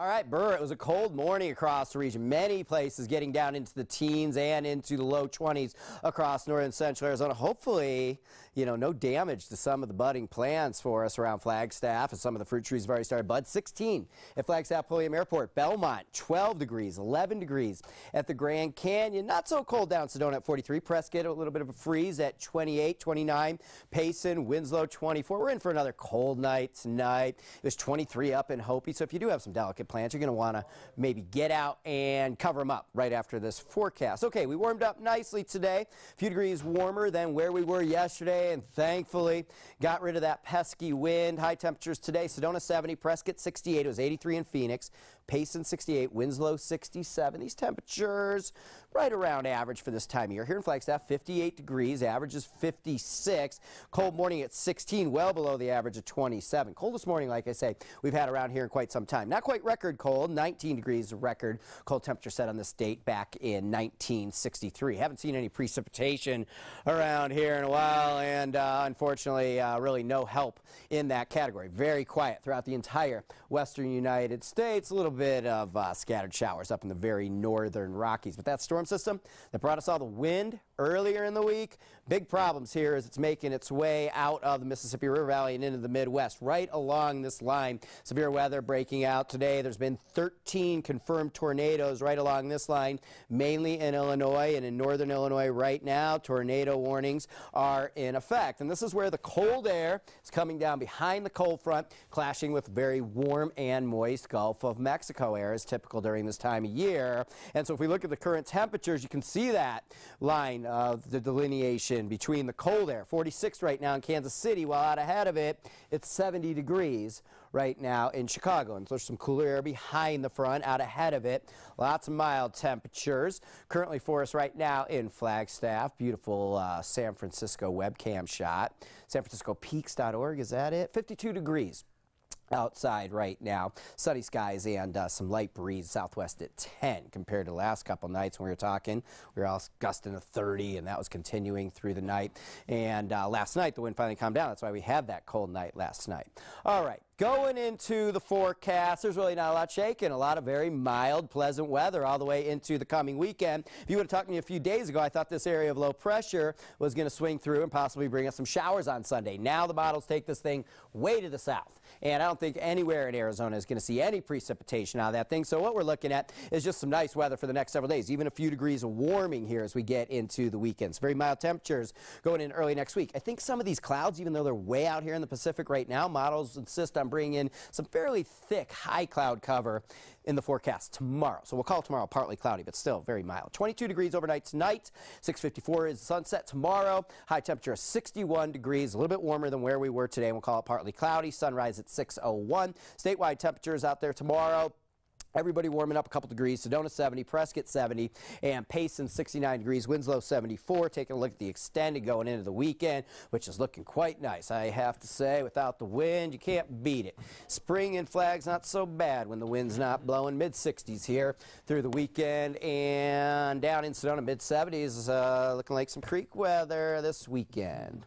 All right, Burr, it was a cold morning across the region. Many places getting down into the teens and into the low 20s across northern central Arizona. Hopefully, no damage to some of the budding plants for us around Flagstaff, and some of the fruit trees have already started bud. 16 at Flagstaff Pulliam Airport. Belmont, 12 degrees, 11 degrees at the Grand Canyon. Not so cold down Sedona at 43. Prescott, a little bit of a freeze at 28, 29. Payson, Winslow, 24. We're in for another cold night tonight. It was 23 up in Hopi, so if you do have some delicate plants, you're going to want to maybe get out and cover them up right after this forecast. Okay, we warmed up nicely today. A few degrees warmer than where we were yesterday, and thankfully got rid of that pesky wind. High temperatures today: Sedona 70, Prescott 68. It was 83 in Phoenix. Payson 68, Winslow 67. These temperatures right around average for this time of year. Here in Flagstaff, 58 degrees, average is 56. Cold morning at 16, well below the average of 27. Coldest morning, like I say, we've had around here in quite some time. Not quite record cold, 19 degrees record cold temperature set on this date back in 1963. Haven't seen any precipitation around here in a while, and unfortunately really no help in that category. Very quiet throughout the entire western United States. A little bit of scattered showers up in the very northern Rockies, but that storm system that brought us all the wind earlier in the week, big problems here as it's making its way out of the Mississippi River Valley and into the Midwest, right along this line. Severe weather breaking out today. There's been 13 confirmed tornadoes right along this line, mainly in Illinois and in northern Illinois right now. Tornado warnings are in effect, and this is where the cold air is coming down behind the cold front, clashing with very warm and moist Gulf of Mexico air, as typical during this time of year. And so if we look at the current temperatures, you can see that line of the delineation between the cold air. 46 right now in Kansas City, while out ahead of it, it's 70 degrees right now in Chicago. And so there's some cooler air behind the front, out ahead of it. Lots of mild temperatures currently for us right now in Flagstaff. Beautiful San Francisco webcam shot. SanFranciscoPeaks.org, is that it? 52 degrees outside right now. Sunny skies and some light breeze southwest at 10 compared to the last couple nights when we were talking. We were all gusting to 30, and that was continuing through the night. And last night the wind finally calmed down. That's why we had that cold night last night. All right. Going into the forecast, there's really not a lot shaking. A lot of very mild, pleasant weather all the way into the coming weekend. If you would have talked to me a few days ago, I thought this area of low pressure was going to swing through and possibly bring us some showers on Sunday. Now the models take this thing way to the south, and I don't think anywhere in Arizona is going to see any precipitation out of that thing. So what we're looking at is just some nice weather for the next several days, even a few degrees of warming here as we get into the weekends. Very mild temperatures going in early next week. I think some of these clouds, even though they're way out here in the Pacific right now, models insist on bringing in some fairly thick high cloud cover in the forecast tomorrow. So we'll call tomorrow partly cloudy, but still very mild. 22 degrees overnight tonight. 6:54 is sunset tomorrow. High temperature of 61 degrees, a little bit warmer than where we were today, and we'll call it partly cloudy. Sunrise at 6:01. Statewide temperatures out there tomorrow: everybody warming up a couple degrees. Sedona 70, Prescott 70, and Payson 69 degrees, Winslow 74. Taking a look at the extended going into the weekend, which is looking quite nice, I have to say. Without the wind, you can't beat it. Spring in Flag's not so bad when the wind's not blowing. Mid-60s here through the weekend, and down in Sedona, mid-70s, looking like some creek weather this weekend.